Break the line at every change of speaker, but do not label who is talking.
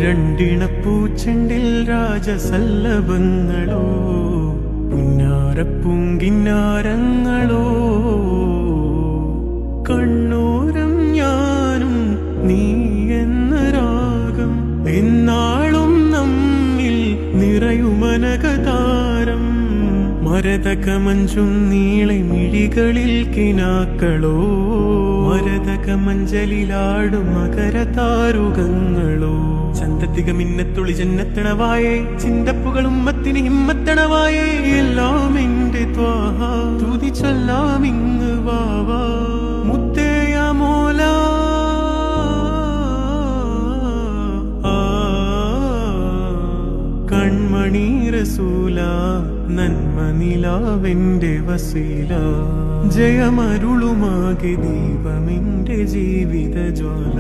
രണ്ടിണപ്പൂച്ചെണ്ടിൽ രാജസല്ലഭങ്ങളോ പുന്നാരപ്പൂങ്കിന്നാരങ്ങളോ കണ്ണൂരം ഞാനും നീ എന്ന രാഗം എന്നാളും നമ്മിൽ നിറയുമനകതാരം മരതകമഞ്ചും നീളെ മിഴികളിൽ കിനാക്കളോ മരതകമഞ്ചലിലാടും മകരതാരുകങ്ങളോ ചന്തത്തിക മിന്നത്തുളി ജന്നത്തണവായേ ചിന്തപ്പുകളും മത്തിന് ഹിമ്മത്തണവായേ എല്ലാം എന്റെ ത്വാഹ തുതി ചൊല്ലാം ഇങ്ങ് വാവാ മുത്തേയ മോല കൺമണി റസൂല നന്മ നിലാവെന്റെ വസീല ജയമരുളുമാകെ ദീപമെന്റെ ജീവിത ജ്വാല.